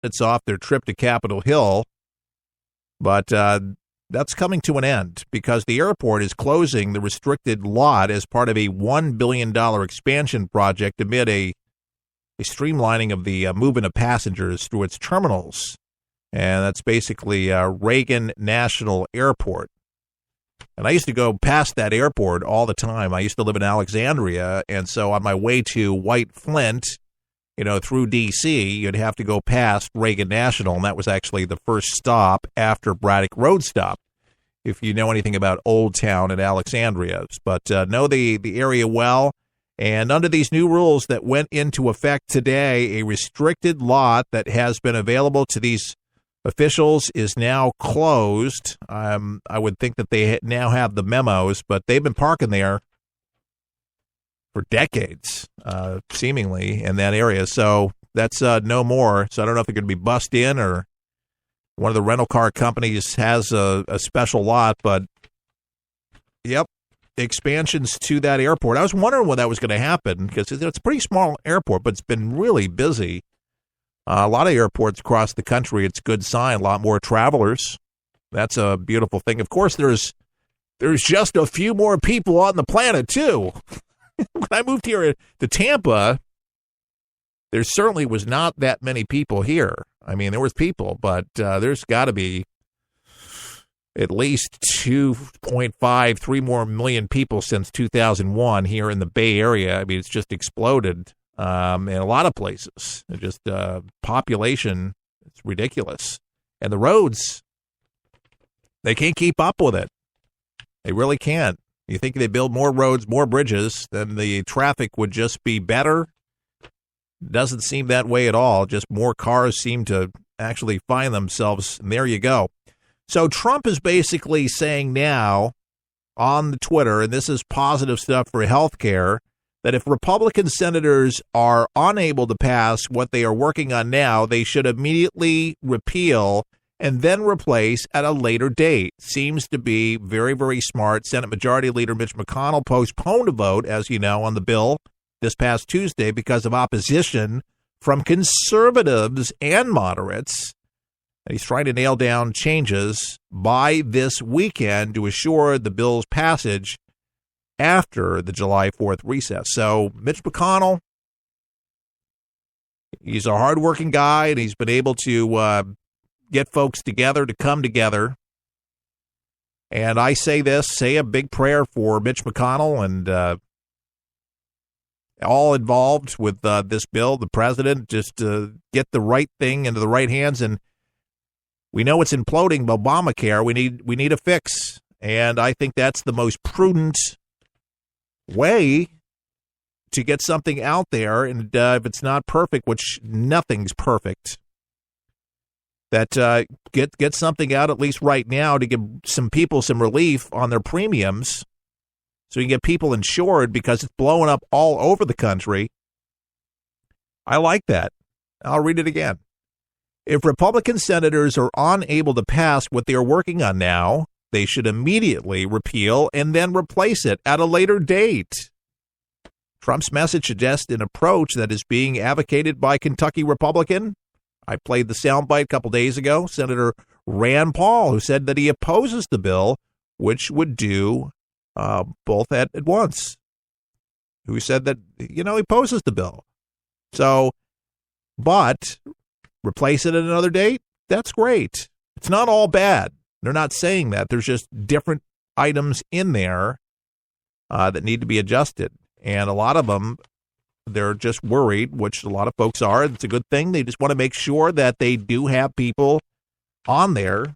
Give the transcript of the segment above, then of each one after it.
minutes off their trip to Capitol Hill. But that's coming to an end because the airport is closing the restricted lot as part of a $1 billion expansion project amid a streamlining of the movement of passengers through its terminals. And that's basically Reagan National Airport. And I used to go past that airport all the time. I used to live in Alexandria, and so on my way to White Flint, through D.C., you'd have to go past Reagan National, and that was actually the first stop after Braddock Road stop, if you know anything about Old Town in Alexandria. But know the area well, and under these new rules that went into effect today, a restricted lot that has been available to these officials is now closed. I would think that they now have the memos, but they've been parking there for decades, seemingly, in that area. So that's no more. So I don't know if they're going to be bussed in or one of the rental car companies has a special lot. But, yep, expansions to that airport. I was wondering when that was going to happen because it's a pretty small airport, but it's been really busy. A lot of airports across the country, it's a good sign. A lot more travelers. That's a beautiful thing. Of course, there's just a few more people on the planet, too. When I moved here to Tampa, there certainly was not that many people here. I mean, there was people, but there's got to be at least 2.5, 3 more million people since 2001 here in the Bay Area. I mean, it's just exploded. In a lot of places, just population, it's ridiculous. And the roads, they can't keep up with it. They really can't. You think they build more roads, more bridges, then the traffic would just be better? Doesn't seem that way at all. Just more cars seem to actually find themselves, and there you go. So Trump is basically saying now on the Twitter, and this is positive stuff for healthcare, that if Republican senators are unable to pass what they are working on now, they should immediately repeal and then replace at a later date. Seems to be very, very smart. Senate Majority Leader Mitch McConnell postponed a vote, as you know, on the bill this past Tuesday because of opposition from conservatives and moderates. He's trying to nail down changes by this weekend to assure the bill's passage after the July 4th recess. So Mitch McConnell, he's a hardworking guy, and he's been able to get folks together to come together. And I say a big prayer for Mitch McConnell and all involved with this bill, the president, just to get the right thing into the right hands. And we know it's imploding, Obamacare. We need a fix. And I think that's the most prudent way to get something out there, and if it's not perfect, which nothing's perfect, that get something out at least right now to give some people some relief on their premiums so you can get people insured because it's blowing up all over the country. I like that. I'll read it again. If Republican senators are unable to pass what they are working on now, they should immediately repeal and then replace it at a later date. Trump's message suggests an approach that is being advocated by Kentucky Republican. I played the soundbite a couple days ago, Senator Rand Paul, who said that he opposes the bill, which would do both at once. Who said that, he opposes the bill. So, but replace it at another date, that's great. It's not all bad. They're not saying that. There's just different items in there that need to be adjusted. And a lot of them, they're just worried, which a lot of folks are. It's a good thing. They just want to make sure that they do have people on there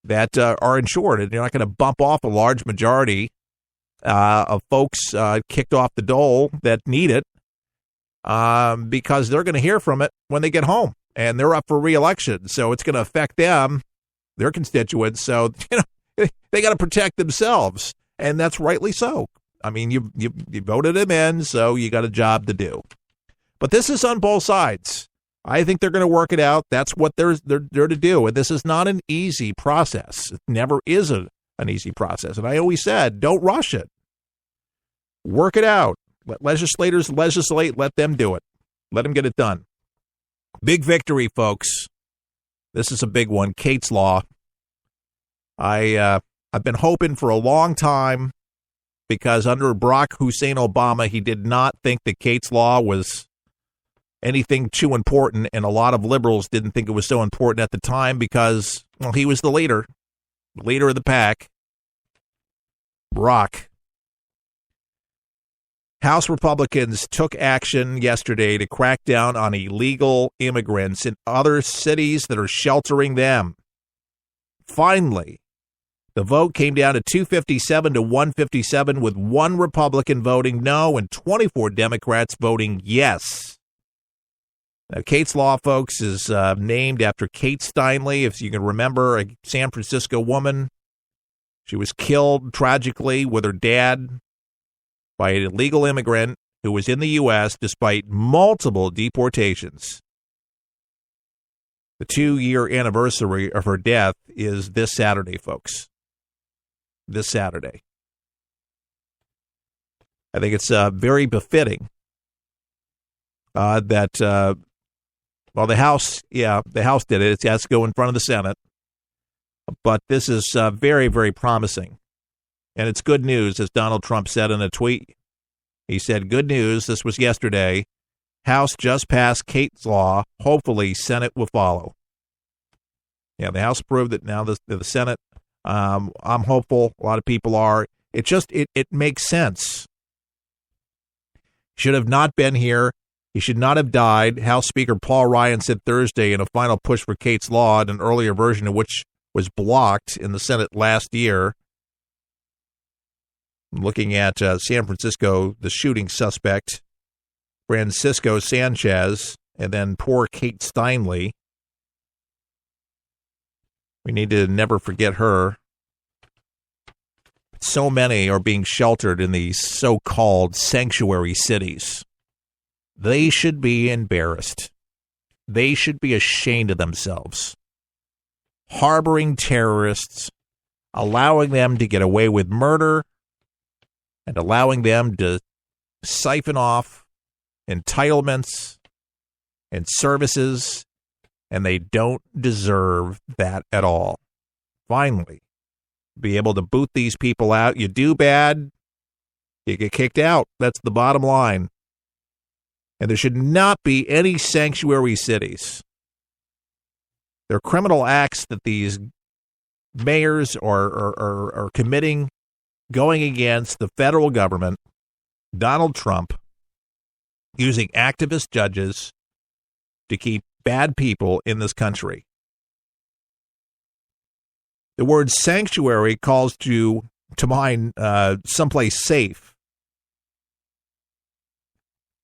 that are insured. And you're not going to bump off a large majority of folks kicked off the dole that need it because they're going to hear from it when they get home. And they're up for re-election. So it's going to affect them, their constituents. So, they got to protect themselves. And that's rightly so. I mean, you voted him in, so you got a job to do. But this is on both sides. I think they're going to work it out. That's what they're to do. And this is not an easy process. It never is an easy process. And I always said, don't rush it. Work it out. Let legislators legislate. Let them do it. Let them get it done. Big victory, folks. This is a big one. Kate's Law. I've been hoping for a long time because under Barack Hussein Obama, he did not think that Kate's Law was anything too important, and a lot of liberals didn't think it was so important at the time because, well, he was the leader of the pack. Barack. House Republicans took action yesterday to crack down on illegal immigrants in other cities that are sheltering them. Finally, the vote came down to 257 to 157, with one Republican voting no and 24 Democrats voting yes. Now, Kate's Law, folks, is named after Kate Steinle, if you can remember, a San Francisco woman. She was killed tragically with her dad by an illegal immigrant who was in the U.S. despite multiple deportations. The 2-year anniversary of her death is this Saturday, folks. This Saturday. I think it's very befitting that, well, the House did it. It has to go in front of the Senate. But this is very, very promising. And it's good news, as Donald Trump said in a tweet. He said, good news, this was yesterday. House just passed Kate's Law. Hopefully, Senate will follow. Yeah, the House approved it. Now the Senate, I'm hopeful. A lot of people are. It makes sense. Should have not been here. He should not have died. House Speaker Paul Ryan said Thursday in a final push for Kate's Law, an earlier version of which was blocked in the Senate last year. Looking at San Francisco, the shooting suspect, Francisco Sanchez, and then poor Kate Steinle. We need to never forget her. So many are being sheltered in these so-called sanctuary cities. They should be embarrassed. They should be ashamed of themselves. Harboring terrorists, allowing them to get away with murder, and allowing them to siphon off entitlements and services, and they don't deserve that at all. Finally, be able to boot these people out. You do bad, you get kicked out. That's the bottom line. And there should not be any sanctuary cities. There are criminal acts that these mayors are committing, going against the federal government, Donald Trump, using activist judges to keep bad people in this country. The word sanctuary calls to mind someplace safe.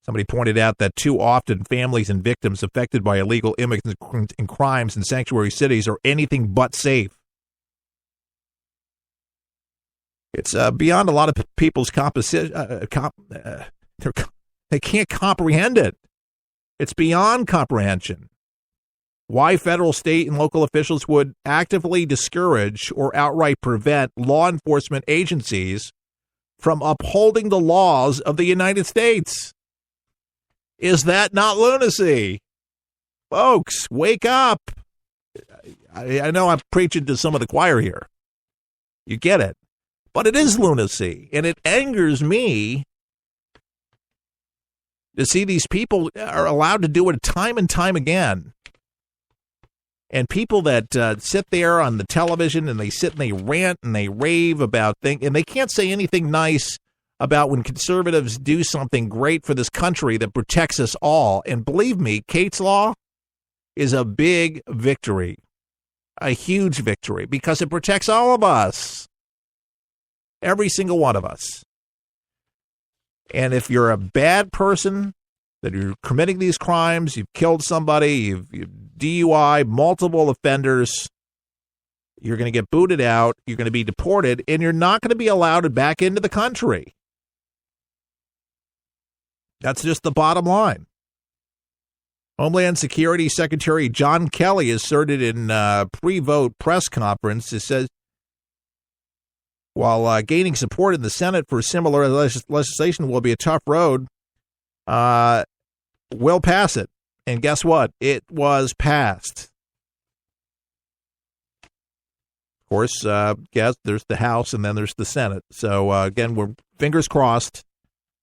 Somebody pointed out that too often families and victims affected by illegal immigrants and crimes in sanctuary cities are anything but safe. It's beyond a lot of people's composition. They can't comprehend it. It's beyond comprehension. Why federal, state, and local officials would actively discourage or outright prevent law enforcement agencies from upholding the laws of the United States. Is that not lunacy? Folks, wake up. I know I'm preaching to some of the choir here. You get it. But it is lunacy, and it angers me to see these people are allowed to do it time and time again. And people that sit there on the television and they sit and they rant and they rave about things, and they can't say anything nice about when conservatives do something great for this country that protects us all. And believe me, Kate's Law is a big victory, a huge victory, because it protects all of us. Every single one of us. And if you're a bad person, that you're committing these crimes, you've killed somebody, you've DUI, multiple offenders, you're going to get booted out, you're going to be deported, and you're not going to be allowed back into the country. That's just the bottom line. Homeland Security Secretary John Kelly asserted in a pre-vote press conference, it says, while gaining support in the Senate for similar legislation will be a tough road, we'll pass it. And guess what? It was passed. Of course, yes, there's the House and then there's the Senate. So, again, we're fingers crossed,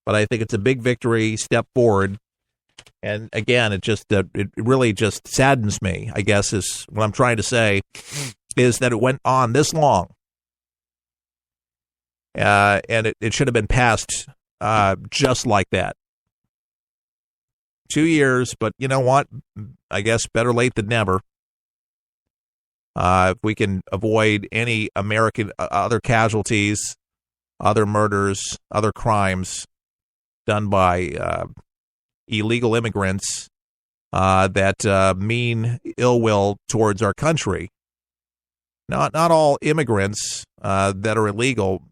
but I think it's a big victory, step forward. And again, it really just saddens me, I guess, is what I'm trying to say, is that it went on this long. And it should have been passed just like that. 2 years, but you know what? I guess better late than never. If we can avoid any American other casualties, other murders, other crimes done by illegal immigrants that mean ill will towards our country. Not all immigrants that are illegal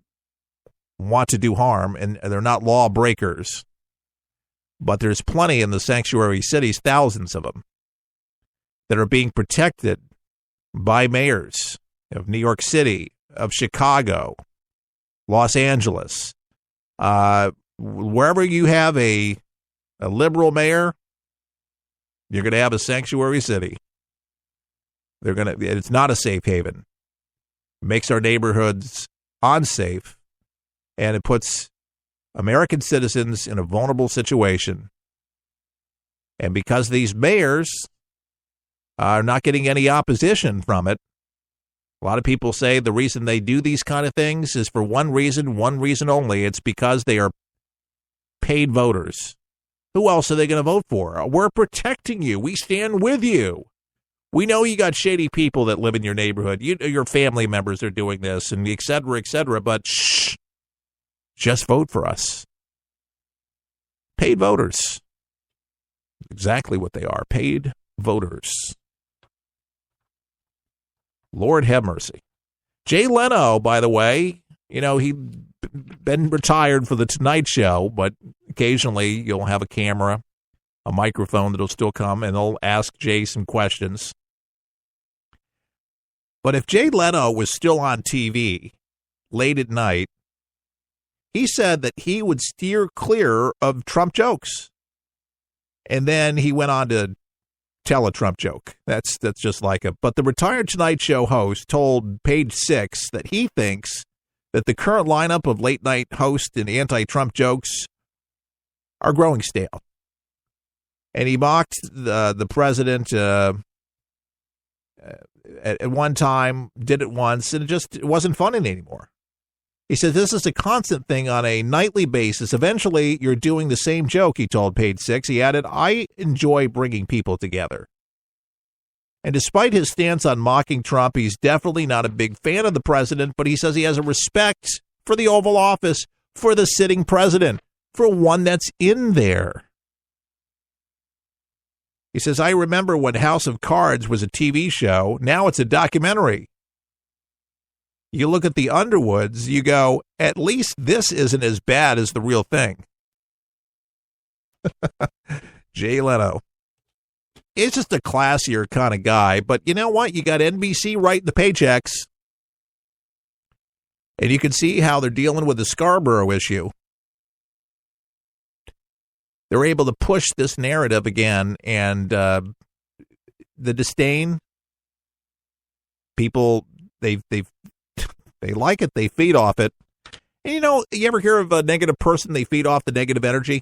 want to do harm, and they're not law breakers. But there's plenty in the sanctuary cities, thousands of them, that are being protected by mayors of New York City, of Chicago, Los Angeles. Wherever you have a liberal mayor, you're going to have a sanctuary city. It's not a safe haven. It makes our neighborhoods unsafe, and it puts American citizens in a vulnerable situation. And because these mayors are not getting any opposition from it, a lot of people say the reason they do these kind of things is for one reason only. It's because they are paid voters. Who else are they going to vote for? We're protecting you. We stand with you. We know you got shady people that live in your neighborhood. Your family members are doing this, and et cetera, but shh, just vote for us. Paid voters. Exactly what they are, paid voters. Lord have mercy. Jay Leno, by the way, he'd been retired for the Tonight Show, but occasionally you'll have a camera, a microphone that'll still come, and they'll ask Jay some questions. But if Jay Leno was still on TV late at night, he said that he would steer clear of Trump jokes. And then he went on to tell a Trump joke. That's just like it. But the retired Tonight Show host told Page Six that he thinks that the current lineup of late night host and anti-Trump jokes are growing stale. And he mocked the president at one time, did it once, and it wasn't funny anymore. He said, this is a constant thing on a nightly basis. Eventually, you're doing the same joke, he told Page Six. He added, I enjoy bringing people together. And despite his stance on mocking Trump, he's definitely not a big fan of the president, but he says he has a respect for the Oval Office, for the sitting president, for one that's in there. He says, I remember when House of Cards was a TV show. Now it's a documentary. You look at the Underwoods, you go, at least this isn't as bad as the real thing. Jay Leno. It's just a classier kind of guy, but you know what? You got NBC writing the paychecks. And you can see how they're dealing with the Scarborough issue. They're able to push this narrative again, and the disdain, people, they like it. They feed off it. And you ever hear of a negative person? They feed off the negative energy.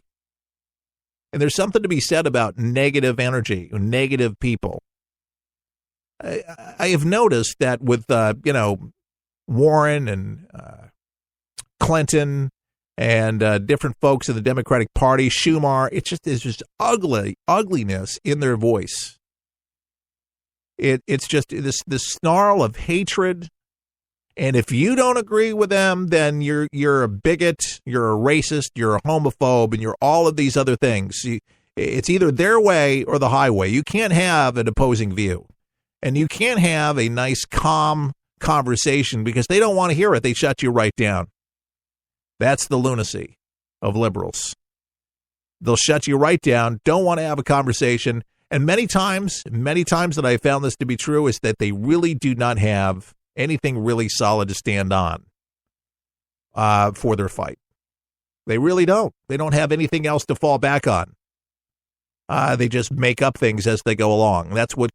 And there's something to be said about negative energy, negative people. I have noticed that with, Warren and Clinton and different folks in the Democratic Party, Schumer, it's just ugliness in their voice. It's just this snarl of hatred. And if you don't agree with them, then you're a bigot, you're a racist, you're a homophobe, and you're all of these other things. It's either their way or the highway. You can't have an opposing view. And you can't have a nice, calm conversation because they don't want to hear it. They shut you right down. That's the lunacy of liberals. They'll shut you right down, don't want to have a conversation. And many times that I found this to be true is that they really do not have anything really solid to stand on for their fight. They really don't. They don't have anything else to fall back on. They just make up things as they go along. That's what